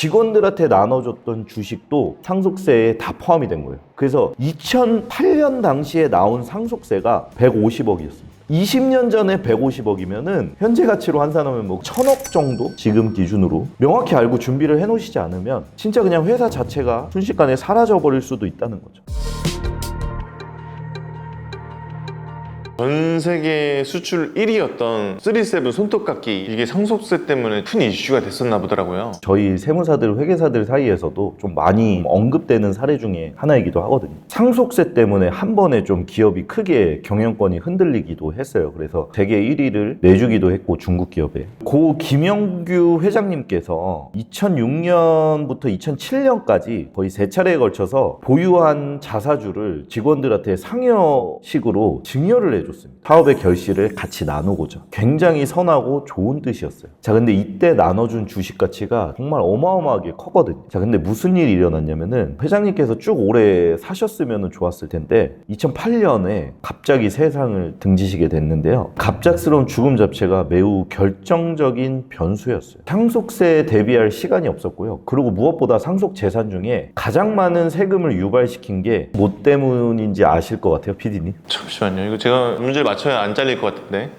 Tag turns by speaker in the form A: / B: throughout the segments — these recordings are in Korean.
A: 직원들한테 나눠줬던 주식도 상속세에 다 포함이 된 거예요. 그래서 2008년 당시에 나온 상속세가 150억이었습니다. 20년 전에 150억이면은 현재 가치로 환산하면 뭐 1000억 정도? 지금 기준으로 명확히 알고 준비를 해놓으시지 않으면 진짜 그냥 회사 자체가 순식간에 사라져버릴 수도 있다는 거죠.
B: 전 세계 수출 1위였던 37 손톱깎이, 이게 상속세 때문에 큰 이슈가 됐었나 보더라고요.
A: 저희 세무사들, 회계사들 사이에서도 좀 많이 언급되는 사례 중에 하나이기도 하거든요. 상속세 때문에 한 번에 좀 기업이 크게 경영권이 흔들리기도 했어요. 그래서 세계 1위를 내주기도 했고, 중국 기업에. 고 김영규 회장님께서 2006년부터 2007년까지 거의 3차례에 걸쳐서 보유한 자사주를 직원들한테 상여식으로 증여를 해줬습니다. 사업의 결실을 같이 나누고자. 굉장히 선하고 좋은 뜻이었어요. 자, 근데 이때 나눠준 주식 가치가 정말 어마어마하게 컸거든요. 자, 근데 무슨 일이 일어났냐면은 회장님께서 쭉 오래 사셨으면 좋았을 텐데 2008년에 갑자기 세상을 등지시게 됐는데요. 갑작스러운 죽음 자체가 매우 결정적인 변수였어요. 상속세에 대비할 시간이 없었고요. 그리고 무엇보다 상속 재산 중에 가장 많은 세금을 유발시킨 게 뭐 때문인지 아실 것 같아요, PD님?
B: 잠시만요. 이거 제가 문제를 맞춰야 안 잘릴 것 같은데.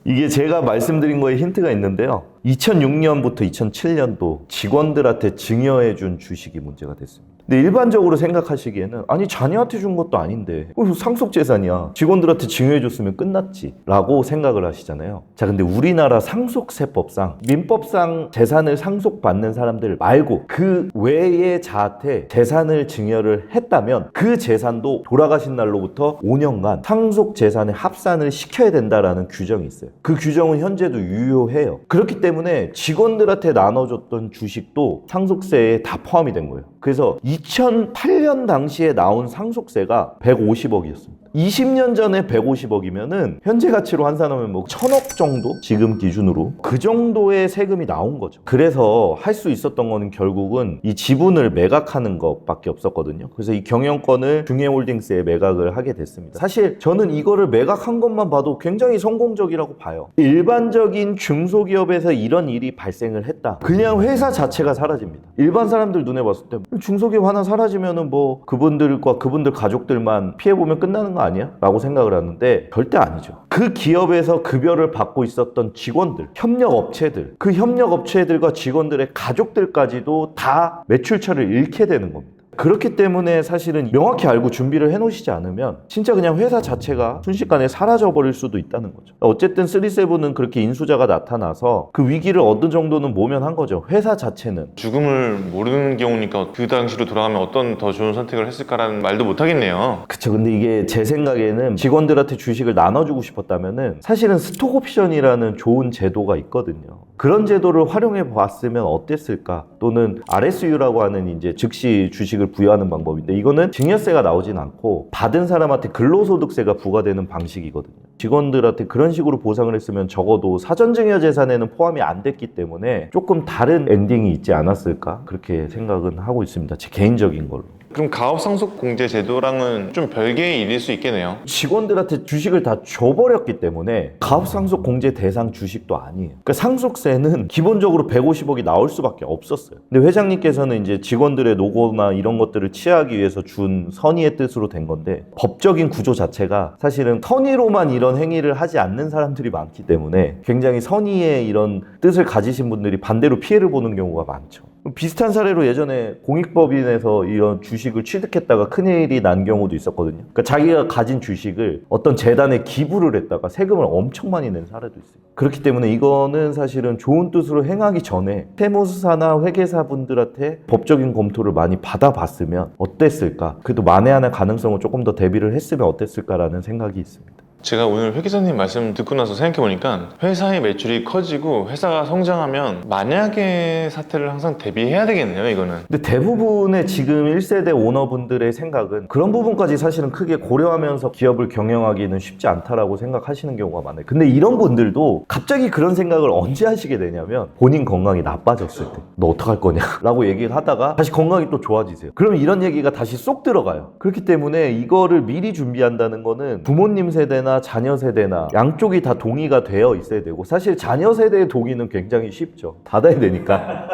A: 이게 제가 말씀드린 거에 힌트가 있는데요. 2006년부터 2007년도 직원들한테 증여해준 주식이 문제가 됐습니다. 근데 일반적으로 생각하시기에는 아니 자녀한테 준 것도 아닌데 상속재산이야, 직원들한테 증여해줬으면 끝났지 라고 생각을 하시잖아요. 자, 근데 우리나라 상속세법상 민법상 재산을 상속받는 사람들 말고 그 외의 자한테 재산을 증여를 했다면 그 재산도 돌아가신 날로부터 5년간 상속재산에 합산을 시켜야 된다라는 규정이 있어요. 그 규정은 현재도 유효해요. 그렇기 때문에 직원들한테 나눠줬던 주식도 상속세에 다 포함이 된 거예요. 그래서 2008년 당시에 나온 상속세가 150억이었습니다. 20년 전에 150억이면은 현재 가치로 환산하면 뭐 1000억 정도? 지금 기준으로 그 정도의 세금이 나온 거죠. 그래서 할 수 있었던 거는 결국은 이 지분을 매각하는 것밖에 없었거든요. 그래서 이 경영권을 중해홀딩스에 매각을 하게 됐습니다. 사실 저는 이거를 매각한 것만 봐도 굉장히 성공적이라고 봐요. 일반적인 중소기업에서 이런 일이 발생을 했다. 그냥 회사 자체가 사라집니다. 일반 사람들 눈에 봤을 때 중소기업 하나 사라지면은 뭐 그분들과 그분들 가족들만 피해보면 끝나는 거 아니야? 라고 생각을 하는데 절대 아니죠. 그 기업에서 급여를 받고 있었던 직원들, 협력업체들, 그 협력업체들과 직원들의 가족들까지도 다 매출처를 잃게 되는 겁니다. 그렇기 때문에 사실은 명확히 알고 준비를 해놓으시지 않으면 진짜 그냥 회사 자체가 순식간에 사라져버릴 수도 있다는 거죠. 어쨌든 37은 그렇게 인수자가 나타나서 그 위기를 어느 정도는 모면한 거죠. 회사 자체는.
B: 죽음을 모르는 경우니까 그 당시로 돌아가면 어떤 더 좋은 선택을 했을까라는 말도 못 하겠네요.
A: 그쵸. 근데 이게 제 생각에는 직원들한테 주식을 나눠주고 싶었다면은 사실은 스톡옵션이라는 좋은 제도가 있거든요. 그런 제도를 활용해 봤으면 어땠을까? 또는 RSU라고 하는 이제 즉시 주식을 부여하는 방법인데 이거는 증여세가 나오진 않고 받은 사람한테 근로소득세가 부과되는 방식이거든요. 직원들한테 그런 식으로 보상을 했으면 적어도 사전증여 재산에는 포함이 안 됐기 때문에 조금 다른 엔딩이 있지 않았을까? 그렇게 생각은 하고 있습니다. 제 개인적인 걸로.
B: 그럼 가업상속공제 제도랑은 좀 별개의 일일 수 있겠네요.
A: 직원들한테 주식을 다 줘버렸기 때문에 가업상속공제 대상 주식도 아니에요. 그러니까 상속세는 기본적으로 150억이 나올 수밖에 없었어요. 근데 회장님께서는 이제 직원들의 노고나 이런 것들을 취하기 위해서 준 선의의 뜻으로 된 건데 법적인 구조 자체가 사실은 선의로만 이런 행위를 하지 않는 사람들이 많기 때문에 굉장히 선의의 이런 뜻을 가지신 분들이 반대로 피해를 보는 경우가 많죠. 비슷한 사례로 예전에 공익법인에서 이런 주식을 취득했다가 큰일이 난 경우도 있었거든요. 그러니까 자기가 가진 주식을 어떤 재단에 기부를 했다가 세금을 엄청 많이 낸 사례도 있어요. 그렇기 때문에 이거는 사실은 좋은 뜻으로 행하기 전에 세무사나 회계사분들한테 법적인 검토를 많이 받아봤으면 어땠을까? 그래도 만에 하나 가능성을 조금 더 대비를 했으면 어땠을까라는 생각이 있습니다.
B: 제가 오늘 회계사님 말씀 듣고 나서 생각해보니까 회사의 매출이 커지고 회사가 성장하면 만약의 사태를 항상 대비해야 되겠네요, 이거는.
A: 근데 대부분의 지금 1세대 오너분들의 생각은 그런 부분까지 사실은 크게 고려하면서 기업을 경영하기는 쉽지 않다라고 생각하시는 경우가 많아요. 근데 이런 분들도 갑자기 그런 생각을 언제 하시게 되냐면 본인 건강이 나빠졌을 때 너 어떡할 거냐 라고 얘기를 하다가 다시 건강이 또 좋아지세요. 그럼 이런 얘기가 다시 쏙 들어가요. 그렇기 때문에 이거를 미리 준비한다는 거는 부모님 세대나 자녀 세대나 양쪽이 다 동의가 되어 있어야 되고 사실 자녀 세대의 동의는 굉장히 쉽죠. 받아야 되니까.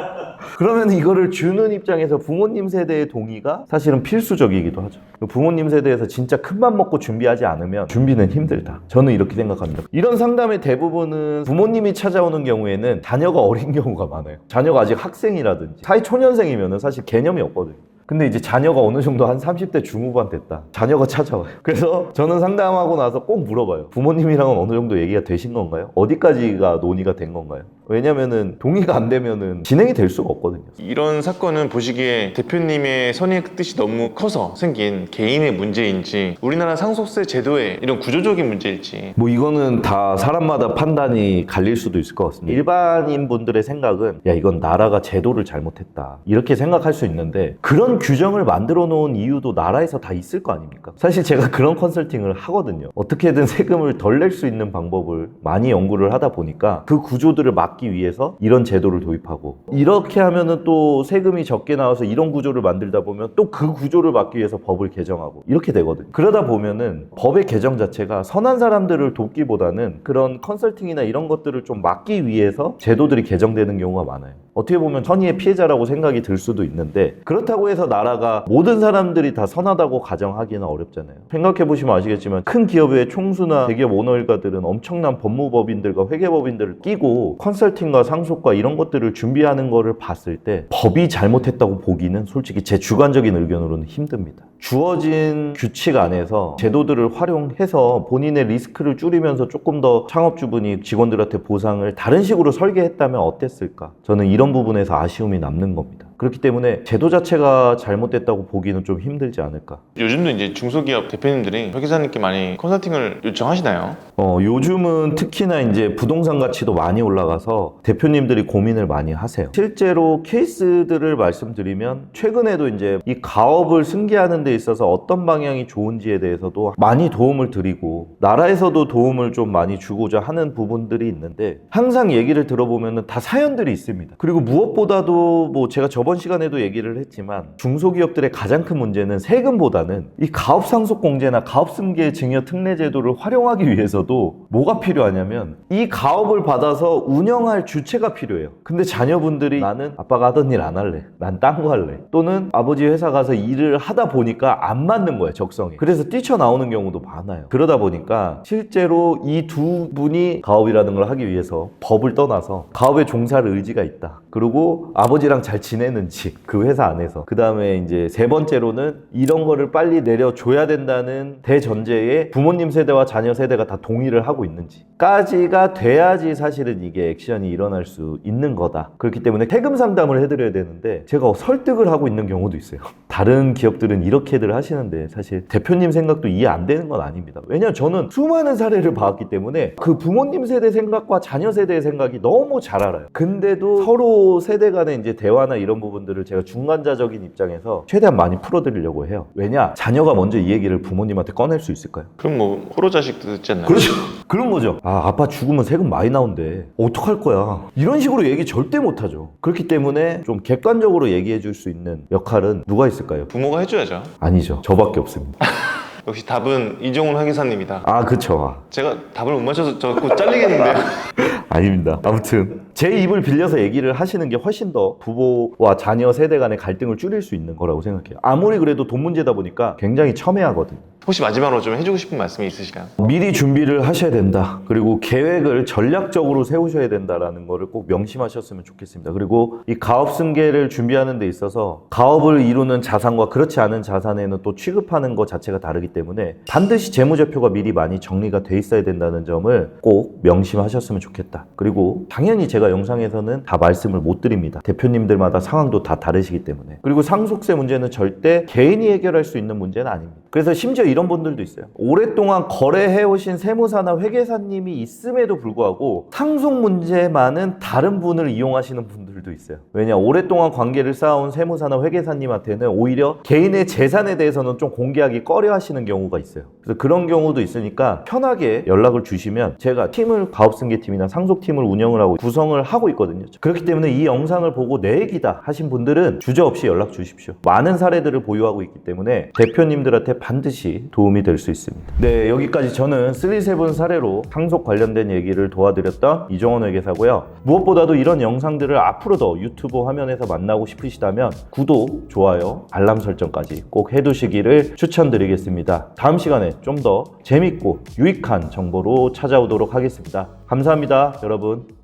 A: 그러면 이거를 주는 입장에서 부모님 세대의 동의가 사실은 필수적이기도 하죠. 부모님 세대에서 진짜 큰맘 먹고 준비하지 않으면 준비는 힘들다. 저는 이렇게 생각합니다. 이런 상담의 대부분은 부모님이 찾아오는 경우에는 자녀가 어린 경우가 많아요. 자녀가 아직 학생이라든지 사회초년생이면 사실 개념이 없거든요. 근데 이제 자녀가 어느 정도 한 30대 중후반 됐다. 자녀가 찾아와요. 그래서 저는 상담하고 나서 꼭 물어봐요. 부모님이랑은 어느 정도 얘기가 되신 건가요? 어디까지가 논의가 된 건가요? 왜냐면은 동의가 안 되면은 진행이 될 수가 없거든요.
B: 이런 사건은 보시기에 대표님의 선의의 뜻이 너무 커서 생긴 개인의 문제인지 우리나라 상속세 제도의 이런 구조적인 문제일지
A: 뭐 이거는 다 사람마다 판단이 갈릴 수도 있을 것 같습니다. 일반인 분들의 생각은 야 이건 나라가 제도를 잘못했다 이렇게 생각할 수 있는데 그런 규정을 만들어 놓은 이유도 나라에서 다 있을 거 아닙니까? 사실 제가 그런 컨설팅을 하거든요. 어떻게든 세금을 덜 낼 수 있는 방법을 많이 연구를 하다 보니까 그 구조들을 막기 위해서 이런 제도를 도입하고 이렇게 하면은 또 세금이 적게 나와서 이런 구조를 만들다 보면 또 그 구조를 막기 위해서 법을 개정하고 이렇게 되거든요. 그러다 보면은 법의 개정 자체가 선한 사람들을 돕기보다는 그런 컨설팅이나 이런 것들을 좀 막기 위해서 제도들이 개정되는 경우가 많아요. 어떻게 보면 선의의 피해자라고 생각이 들 수도 있는데 그렇다고 해서 나라가 모든 사람들이 다 선하다고 가정하기는 어렵잖아요. 생각해보시면 아시겠지만 큰 기업의 총수나 대기업 오너일가들은 엄청난 법무법인들과 회계법인들을 끼고 컨설팅과 상속과 이런 것들을 준비하는 거를 봤을 때 법이 잘못했다고 보기는 솔직히 제 주관적인 의견으로는 힘듭니다. 주어진 규칙 안에서 제도들을 활용해서 본인의 리스크를 줄이면서 조금 더 창업주분이 직원들한테 보상을 다른 식으로 설계했다면 어땠을까? 저는 이런 부분에서 아쉬움이 남는 겁니다. 그렇기 때문에 제도 자체가 잘못됐다고 보기는 좀 힘들지 않을까.
B: 요즘도 이제 중소기업 대표님들이 회계사님께 많이 컨설팅을 요청하시나요?
A: 요즘은 특히나 이제 부동산 가치도 많이 올라가서 대표님들이 고민을 많이 하세요. 실제로 케이스들을 말씀드리면 최근에도 이제 이 가업을 승계하는 데 있어서 어떤 방향이 좋은지에 대해서도 많이 도움을 드리고 나라에서도 도움을 좀 많이 주고자 하는 부분들이 있는데 항상 얘기를 들어보면 다 사연들이 있습니다. 그리고 무엇보다도 뭐 제가 저번 시간에도 얘기를 했지만 중소기업들의 가장 큰 문제는 세금보다는 이 가업상속공제나 가업승계 증여 특례 제도를 활용하기 위해서도 뭐가 필요하냐면 이 가업을 받아서 운영할 주체가 필요해요. 근데 자녀분들이 나는 아빠가 하던 일 안 할래. 난 딴 거 할래. 또는 아버지 회사 가서 일을 하다 보니까 안 맞는 거예요, 적성이. 그래서 뛰쳐나오는 경우도 많아요. 그러다 보니까 실제로 이 두 분이 가업이라는 걸 하기 위해서 법을 떠나서 가업에 종사할 의지가 있다. 그리고 아버지랑 잘 지내는지 그 회사 안에서 그 다음에 이제 세 번째로는 이런 거를 빨리 내려줘야 된다는 대전제에 부모님 세대와 자녀 세대가 다 동의를 하고 있는지 까지가 돼야지 사실은 이게 액션이 일어날 수 있는 거다. 그렇기 때문에 세금 상담을 해드려야 되는데 제가 설득을 하고 있는 경우도 있어요. 다른 기업들은 이렇게들 하시는데 사실 대표님 생각도 이해 안 되는 건 아닙니다. 왜냐면 저는 수많은 사례를 봐왔기 때문에 그 부모님 세대 생각과 자녀 세대의 생각이 너무 잘 알아요. 근데도 서로 세대 간의 이제 대화나 이런 부분들을 제가 중간자적인 입장에서 최대한 많이 풀어드리려고 해요. 왜냐? 자녀가 먼저 이 얘기를 부모님한테 꺼낼 수 있을까요?
B: 그럼 뭐 호로자식 듣지 않나요?
A: 그렇죠. 그런 거죠. 아, 아빠 죽으면 세금 많이 나온대. 어떡할 거야? 이런 식으로 얘기 절대 못 하죠. 그렇기 때문에 좀 객관적으로 얘기해 줄 수 있는 역할은 누가 있을까요?
B: 부모가 해줘야죠.
A: 아니죠. 저밖에 없습니다.
B: 역시 답은 이종훈 회계사님이다.
A: 아, 그쵸.
B: 제가 답을 못 맞춰서 저 곧 잘리겠는데요.
A: 아닙니다. 아무튼 제 입을 빌려서 얘기를 하시는 게 훨씬 더 부모와 자녀 세대 간의 갈등을 줄일 수 있는 거라고 생각해요. 아무리 그래도 돈 문제다 보니까 굉장히 첨예하거든요.
B: 혹시 마지막으로 좀 해주고 싶은 말씀이 있으실까요?
A: 미리 준비를 하셔야 된다. 그리고 계획을 전략적으로 세우셔야 된다라는 거를 꼭 명심하셨으면 좋겠습니다. 그리고 이 가업 승계를 준비하는 데 있어서 가업을 이루는 자산과 그렇지 않은 자산에는 또 취급하는 것 자체가 다르기 때문에 반드시 재무제표가 미리 많이 정리가 돼 있어야 된다는 점을 꼭 명심하셨으면 좋겠다. 그리고 당연히 제가 영상에서는 다 말씀을 못 드립니다. 대표님들마다 상황도 다 다르시기 때문에. 그리고 상속세 문제는 절대 개인이 해결할 수 있는 문제는 아닙니다. 그래서 심지어 이런 분들도 있어요. 오랫동안 거래해오신 세무사나 회계사님이 있음에도 불구하고 상속 문제만은 다른 분을 이용하시는 분들도 있어요. 왜냐? 오랫동안 관계를 쌓아온 세무사나 회계사님한테는 오히려 개인의 재산에 대해서는 좀 공개하기 꺼려 하시는 경우가 있어요. 그래서 그런 경우도 있으니까 편하게 연락을 주시면 제가 팀을 가업승계팀이나 상속팀을 운영을 하고 구성을 하고 있거든요. 그렇기 때문에 이 영상을 보고 내 얘기다 하신 분들은 주저없이 연락 주십시오. 많은 사례들을 보유하고 있기 때문에 대표님들한테 반드시 도움이 될 수 있습니다. 네, 여기까지 저는 3-7 사례로 상속 관련된 얘기를 도와드렸던 이종원 회계사고요. 무엇보다도 이런 영상들을 앞으로도 유튜브 화면에서 만나고 싶으시다면 구독, 좋아요, 알람 설정까지 꼭 해두시기를 추천드리겠습니다. 다음 시간에 좀 더 재밌고 유익한 정보로 찾아오도록 하겠습니다. 감사합니다, 여러분.